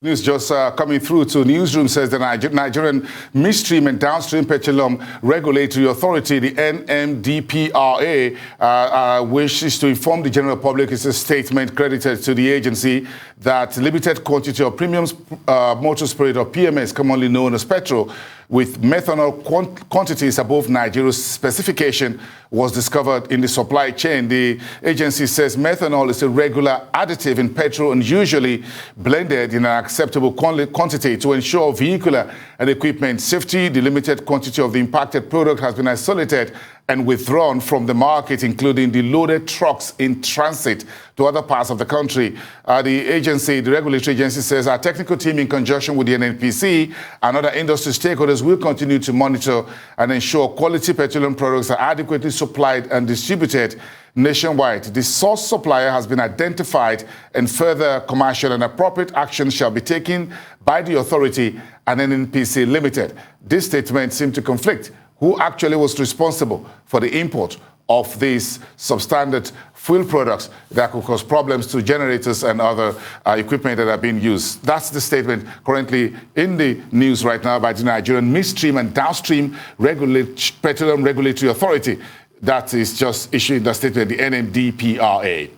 News just coming through to Newsroom says the Nigerian Midstream and Downstream Petroleum Regulatory Authority, the NMDPRA, wishes to inform the general public. It's a statement credited to the agency that limited quantity of premium motor spirit, or PMS, commonly known as petrol, with methanol quantities above Nigeria's specification was discovered in the supply chain. The agency says methanol is a regular additive in petrol and usually blended in an acceptable quantity. To ensure vehicular and equipment safety, the limited quantity of the impacted product has been isolated and withdrawn from the market, including the loaded trucks in transit to other parts of the country. The regulatory agency says our technical team, in conjunction with the NNPC and other industry stakeholders, will continue to monitor and ensure quality petroleum products are adequately supplied and distributed nationwide. The source supplier has been identified, and further commercial and appropriate action shall be taken by the authority and NNPC Limited. This statement seemed to conflict. Who actually was responsible for the import of these substandard fuel products that could cause problems to generators and other equipment that are being used? That's the statement currently in the news right now by the Nigerian Midstream and Downstream Petroleum Regulatory Authority. That is just issuing the statement, the NMDPRA.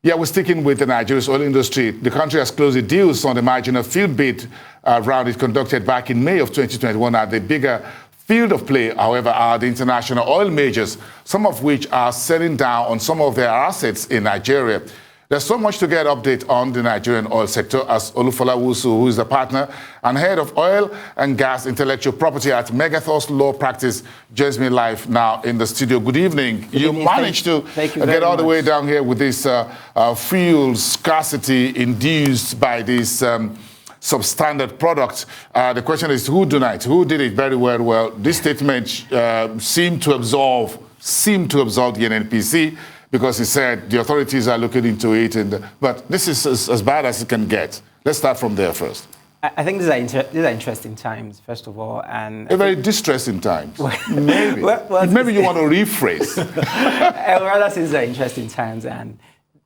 Yeah, we're sticking with the Nigeria's oil industry. The country has closed the deals on the marginal field bid round it conducted back in May of 2021 at the bigger field of play, however, are the international oil majors, some of which are selling down on some of their assets in Nigeria. There's so much to get update on the Nigerian oil sector as Olufola Wusu, who is the partner and head of oil and gas intellectual property at Megathos Law Practice, joins me live now in the studio. Good evening. You managed to get all the way down here with this fuel scarcity induced by this substandard product. The question is, who did it very well? Well, this statement seemed to absolve the NNPC, because he said the authorities are looking into it. But this is as bad as it can get. Let's start from there first. I think these are interesting times, first of all, and very distressing times. Maybe. Maybe you want to rephrase. I would rather say these are interesting times, and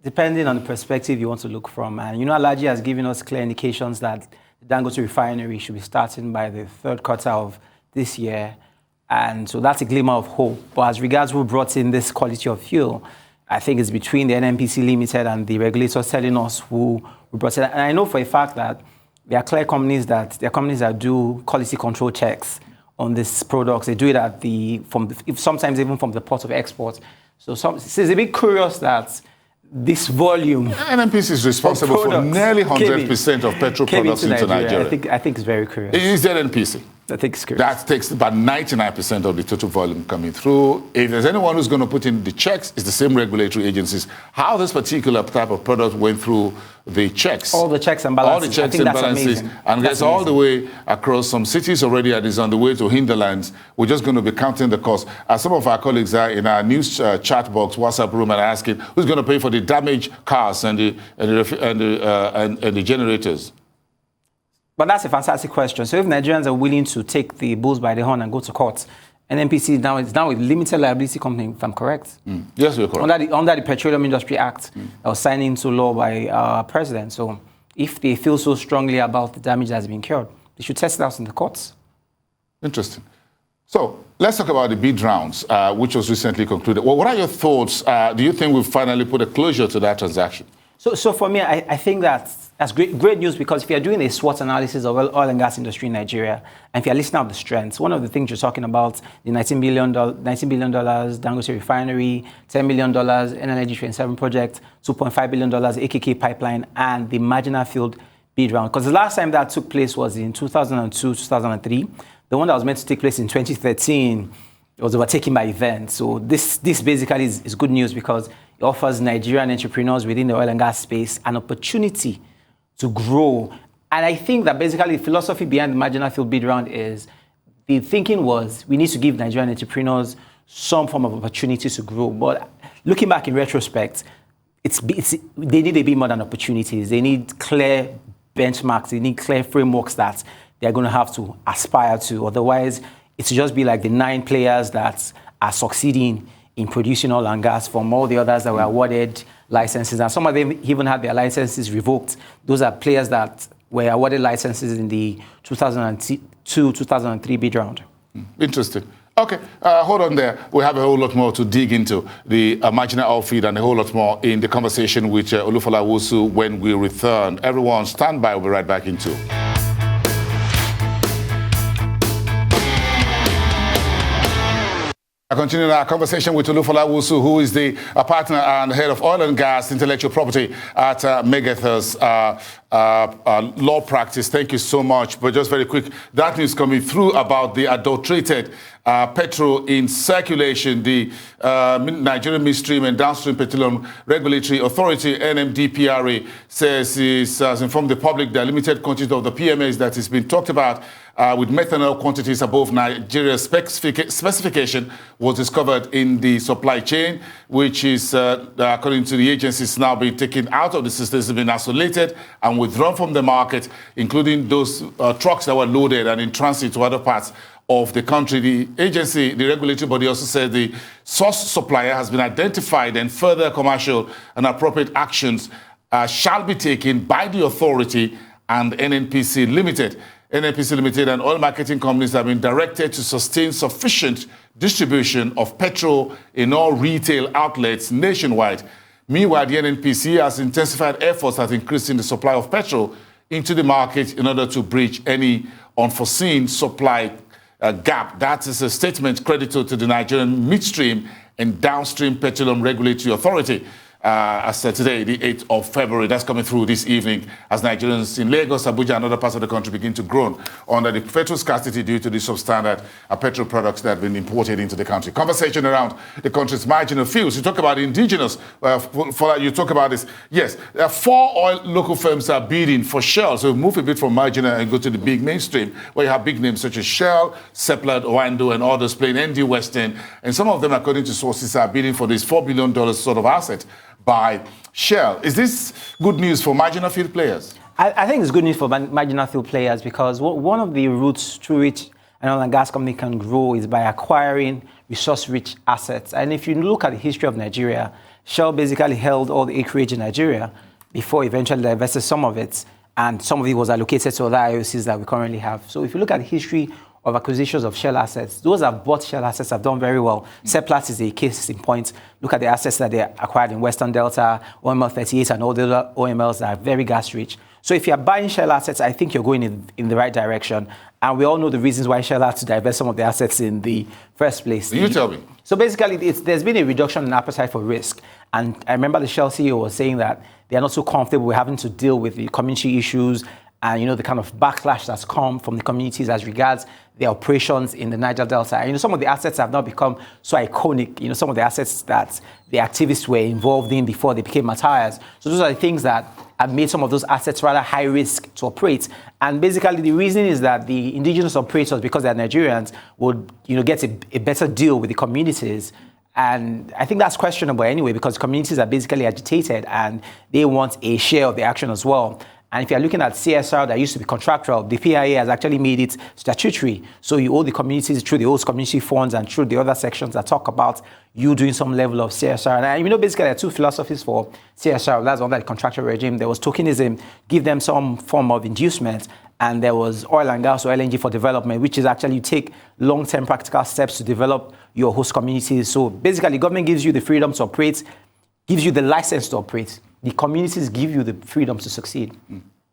depending on the perspective you want to look from. And Alhaji has given us clear indications that the Dangote refinery should be starting by the third quarter of this year. And so that's a glimmer of hope. But as regards who brought in this quality of fuel, I think it's between the NNPC Limited and the regulators telling us who brought it. And I know for a fact that there are clear companies that do quality control checks on these products. They do it sometimes even from the port of export. So it's a bit curious that this volume. NNPC is responsible for nearly 100% of petrol products into Nigeria. I think it's very curious. It is the NNPC. I think it's curious. That takes about 99% of the total volume coming through. If there's anyone who's going to put in the checks, it's the same regulatory agencies. How this particular type of product went through the checks. All the checks and balances. All the checks and balances. Amazing. And it's all the way across some cities already, and is on the way to hinterlands. We're just going to be counting the cost. As some of our colleagues are in our news chat box, WhatsApp room, and asking who's going to pay for the damaged cars and the generators. But that's a fantastic question. So if Nigerians are willing to take the bulls by the horn and go to court, NNPC is now a limited liability company, if I'm correct. Yes, you're correct. Under the Petroleum Industry Act that was signed into law by our president. So if they feel so strongly about the damage that has been incurred, they should test it out in the courts. Interesting. So let's talk about the bid rounds, which was recently concluded. Well, what are your thoughts? Do you think we've finally put a closure to that transaction? So for me, I think that's great news, because if you're doing a SWOT analysis of oil and gas industry in Nigeria, and if you're listing out the strengths, one of the things you're talking about, the $19 billion Dangote refinery, $10 billion Energy Train 7 project, $2.5 billion AKK pipeline, and the marginal field bid round. Because the last time that took place was in 2002, 2003. The one that was meant to take place in 2013 was overtaken by events. So this basically is good news, because it offers Nigerian entrepreneurs within the oil and gas space an opportunity to grow. And I think that basically the philosophy behind the marginal field bid round is, the thinking was, we need to give Nigerian entrepreneurs some form of opportunity to grow. But looking back in retrospect, they need a bit more than opportunities. They need clear benchmarks. They need clear frameworks that they're going to have to aspire to. Otherwise, it's just be like the 9 players that are succeeding in producing oil and gas from all the others that were awarded licenses. And some of them even had their licenses revoked. Those are players that were awarded licenses in the 2002-2003 bid round. Interesting. Okay, hold on there. We have a whole lot more to dig into the marginal oil field and a whole lot more in the conversation with Olufola Wusu when we return. Everyone, stand by. We'll be right back in 2. I continue our conversation with Olufola Wusu, who is the partner and head of oil and gas intellectual property at Megathos law practice. Thank you so much. But just very quick, that news coming through about the adulterated petrol in circulation. The Nigerian Midstream and Downstream Petroleum Regulatory Authority, NMDPRA, says it has informed the public that limited quantity of the PMAs that has been talked about with methanol quantities above Nigeria's specification was discovered in the supply chain, which is, according to the agencies, now being taken out of the system, has been isolated and withdrawn from the market, including those trucks that were loaded and in transit to other parts of the country. The agency, the regulatory body, also said the source supplier has been identified and further commercial and appropriate actions shall be taken by the authority and NNPC Limited. NNPC Limited and oil marketing companies have been directed to sustain sufficient distribution of petrol in all retail outlets nationwide. Meanwhile, the NNPC has intensified efforts at increasing the supply of petrol into the market in order to bridge any unforeseen supply gap. That is a statement credited to the Nigerian Midstream and Downstream Petroleum Regulatory Authority. As today, the 8th of February, that's coming through this evening as Nigerians in Lagos, Abuja, and other parts of the country begin to groan under the petrol scarcity due to the substandard petrol products that have been imported into the country. Conversation around the country's marginal fuels. You talk about indigenous, you talk about this. Yes, there are 4 oil local firms are bidding for Shell. So move a bit from marginal and go to the big mainstream, where you have big names such as Shell, Seplat, Oando, and others playing ND Western. And some of them, according to sources, are bidding for this $4 billion sort of asset by Shell. Is this good news for marginal field players? I think it's good news for marginal field players because one of the routes through which an oil and gas company can grow is by acquiring resource-rich assets. And if you look at the history of Nigeria, Shell basically held all the acreage in Nigeria before eventually divested some of it, and some of it was allocated to other IOCs that we currently have. So if you look at the history of acquisitions of Shell assets, those that have bought Shell assets have done very well. Seplat is a case in point. Look at the assets that they acquired in Western Delta, OML 38, and all the other OMLs that are very gas rich. So if you're buying Shell assets, I think you're going in the right direction. And we all know the reasons why Shell had to divest some of the assets in the first place. You tell me. So basically, there's been a reduction in appetite for risk. And I remember the Shell CEO was saying that they are not so comfortable with having to deal with the community issues and, the kind of backlash that's come from the communities as regards their operations in the Niger Delta. And, some of the assets have now become so iconic, some of the assets that the activists were involved in before they became martyrs. So those are the things that have made some of those assets rather high risk to operate. And basically the reason is that the indigenous operators, because they're Nigerians, would, get a better deal with the communities. And I think that's questionable anyway, because communities are basically agitated and they want a share of the action as well. And if you're looking at CSR that used to be contractual, the PIA has actually made it statutory. So you owe the communities through the host community funds and through the other sections that talk about you doing some level of CSR. And basically there are 2 philosophies for CSR. That's under the contractual regime. There was tokenism, give them some form of inducement. And there was oil and gas or LNG for development, which is actually you take long-term practical steps to develop your host communities. So basically government gives you the freedom to operate, gives you the license to operate. The communities give you the freedom to succeed.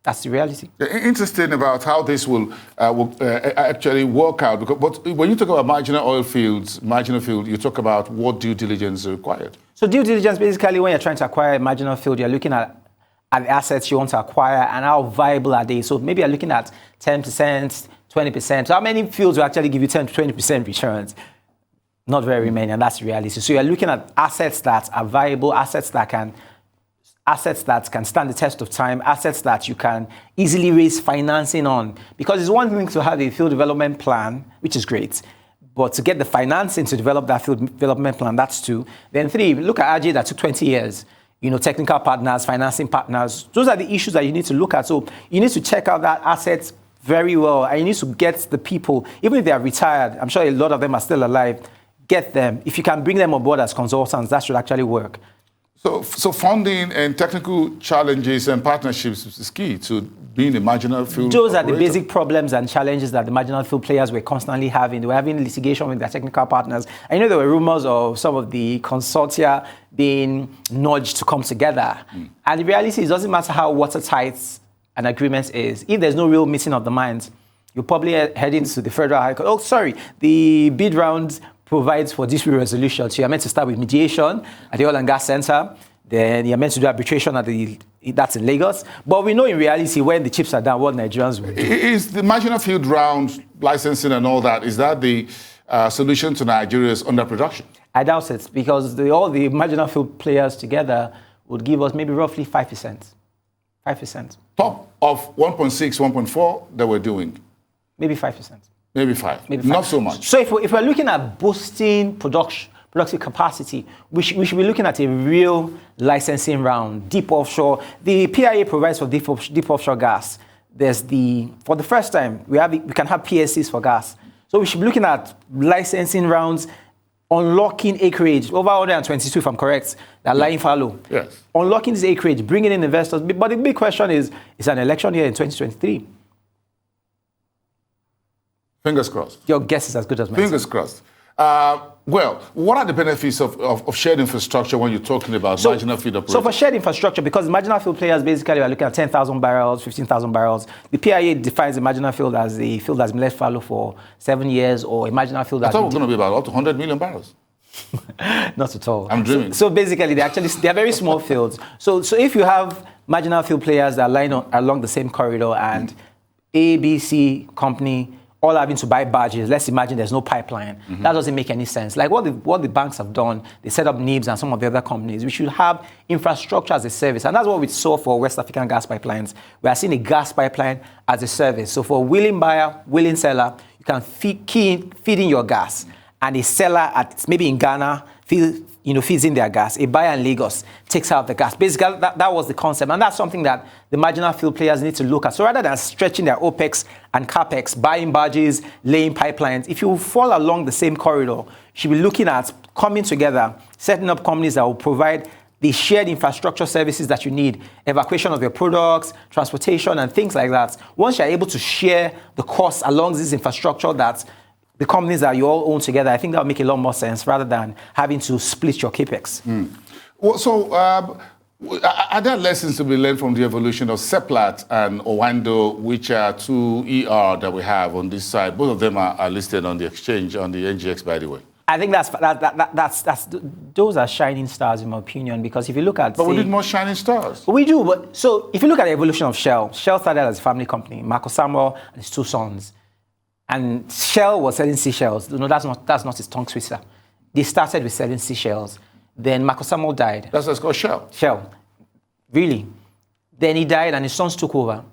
That's the reality. Interesting about how this will actually work out. But when you talk about marginal field, you talk about what due diligence is required. So due diligence, basically, when you're trying to acquire a marginal field, you're looking at the assets you want to acquire and how viable are they. So maybe you're looking at 10%, 20%. So how many fields will actually give you 10 to 20% returns? Not very many, and that's the reality. So you're looking at assets that are viable, assets that can stand the test of time, assets that you can easily raise financing on. Because it's one thing to have a field development plan, which is great, but to get the financing to develop that field development plan, that's 2. Then 3, look at RJ that took 20 years. Technical partners, financing partners. Those are the issues that you need to look at. So you need to check out that asset very well, and you need to get the people, even if they are retired, I'm sure a lot of them are still alive, get them. If you can bring them on board as consultants, that should actually work. So funding and technical challenges and partnerships is key to being a marginal field Those operator. are the basic problems and challenges that the marginal field players were constantly having. They were having litigation with their technical partners. I know there were rumors of some of the consortia being nudged to come together. And the reality is, it doesn't matter how watertight an agreement is. If there's no real meeting of the minds, you're probably heading to the Federal High Court. Oh, sorry, the bid round provides for dispute resolution. So you're meant to start with mediation at the Oil and Gas Center. Then you're meant to do arbitration that's in Lagos. But we know in reality, when the chips are down, what Nigerians will do. Is the marginal field round, licensing and all that, is that the solution to Nigeria's underproduction? I doubt it, because all the marginal field players together would give us maybe roughly 5%. 5%. Top of 1.6, 1.4 that we're doing? Maybe 5%. Maybe 5. Maybe 5. Not so much. So if we're looking at boosting productive capacity, we should be looking at a real licensing round, deep offshore. The PIA provides for deep offshore gas. For the first time, we can have PSCs for gas. So we should be looking at licensing rounds, unlocking acreage, over 122 if I'm correct, that lying fallow. Yes. Unlocking this acreage, bringing in investors. But the big question is, it's an election year in 2023. Fingers crossed. Your guess is as good as mine. Fingers crossed. Well, what are the benefits of shared infrastructure when you're talking about marginal field operators? So for shared infrastructure, because marginal field players basically are looking at 10,000 barrels, 15,000 barrels. The PIA defines the marginal field as a field that's been left fallow for 7 years, or a marginal field that's... I thought we're going to be about up to 100 million barrels. Not at all. I'm dreaming. So basically, they're very small fields. So if you have marginal field players that line along the same corridor and A, B, C company all having to buy barges, let's imagine there's no pipeline. That doesn't make any sense. Like what the banks have done, they set up NIBS and some of the other companies. We should have infrastructure as a service. And that's what we saw for West African gas pipelines. We are seeing a gas pipeline as a service. So for a willing buyer, willing seller, you can feed in your gas. And a seller maybe in Ghana feeds in their gas. A buyer in Lagos takes out the gas. Basically, that was the concept. And that's something that the marginal field players need to look at. So rather than stretching their OPEX and CAPEX, buying barges, laying pipelines, if you fall along the same corridor, you should be looking at coming together, setting up companies that will provide the shared infrastructure services that you need, evacuation of your products, transportation, and things like that. Once you're able to share the costs along this infrastructure that the companies that you all own together, I think that will make a lot more sense rather than having to split your capex. Well, so are there lessons to be learned from the evolution of Seplat and Owando, which are two ER that we have on this side? Both of them are listed on the exchange, on the NGX, by the way. I think those are shining stars in my opinion, because if you look at... But we need more shining stars. We do, but so if you look at the evolution of Shell started as a family company, Marco Samuel and his two sons. And Shell was selling seashells. No, that's not his tongue twister. They started with selling seashells. Then Marco Samuel died. That's what's called Shell. Shell. Really. Then he died and his sons took over.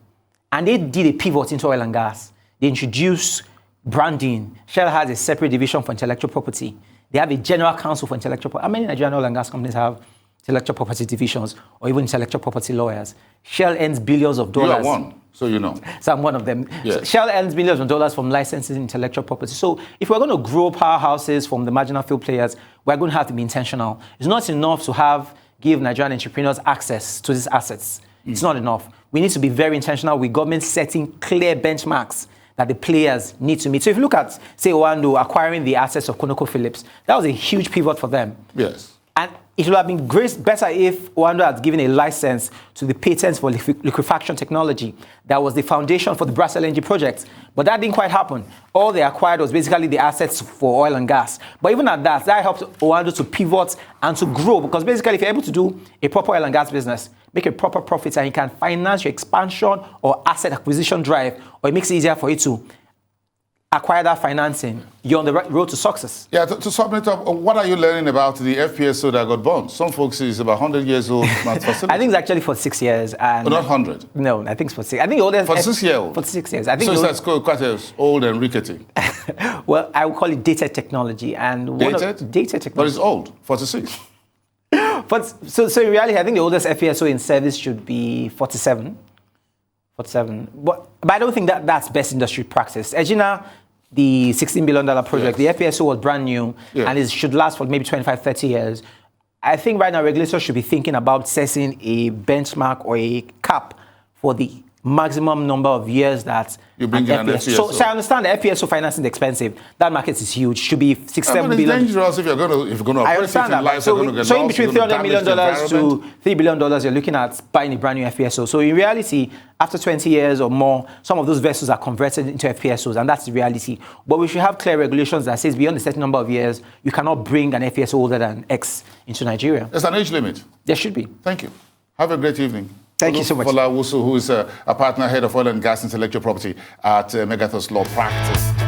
And they did a pivot into oil and gas. They introduced branding. Shell has a separate division for intellectual property. They have a general counsel for intellectual property. How many Nigerian oil and gas companies have intellectual property divisions or even intellectual property lawyers? Shell earns billions of dollars. You are one, so you know. So I'm one of them. Yes. So Shell earns billions of dollars from licensing intellectual property. So if we're going to grow powerhouses from the marginal field players, we're going to have to be intentional. It's not enough to give Nigerian entrepreneurs access to these assets. It's not enough. We need to be very intentional with government setting clear benchmarks that the players need to meet. So if you look at, say, Owando acquiring the assets of ConocoPhillips, that was a huge pivot for them. Yes. And it would have been better if Owando had given a license to the patents for liquefaction technology that was the foundation for the Brass LNG project. But that didn't quite happen. All they acquired was basically the assets for oil and gas. But even at that helped Owando to pivot and to grow, because basically if you're able to do a proper oil and gas business, make a proper profit, and you can finance your expansion or asset acquisition drive, or it makes it easier for you to acquire that financing, you're on the road to success. Yeah, to sum it up, what are you learning about the FPSO that got burned? Some folks is about 100 years old. I think it's actually for 6 years. And not 100? No, I think it's for 6. I think the oldest... For 6 years old? For 6 years. I think so it's quite old and rickety. Well, I would call it dated technology. And dated? Dated technology. But it's old, 46. So in reality, I think the oldest FPSO in service should be 47. 47. But I don't think that's best industry practice. Egina, the $16 billion project, yes. The FPSO was brand new, yes. And it should last for maybe 25, 30 years. I think right now regulators should be thinking about setting a benchmark or a cap for the maximum number of years that you bring in an FPSO. So I understand the FPSO financing is expensive. That market is huge. Should be 6-7 billion. It's dangerous if you're going to I understand that. So in between $300 million to $3 billion, you're looking at buying a brand new FPSO. So in reality, after 20 years or more, some of those vessels are converted into FPSOs, and that's the reality. But we should have clear regulations that says beyond a certain number of years, you cannot bring an FPSO older than X into Nigeria. There's an age limit. There should be. Thank you. Have a great evening. Thank you so much. Wusu, who is a partner head of oil and gas intellectual property at Megathos Law Practice.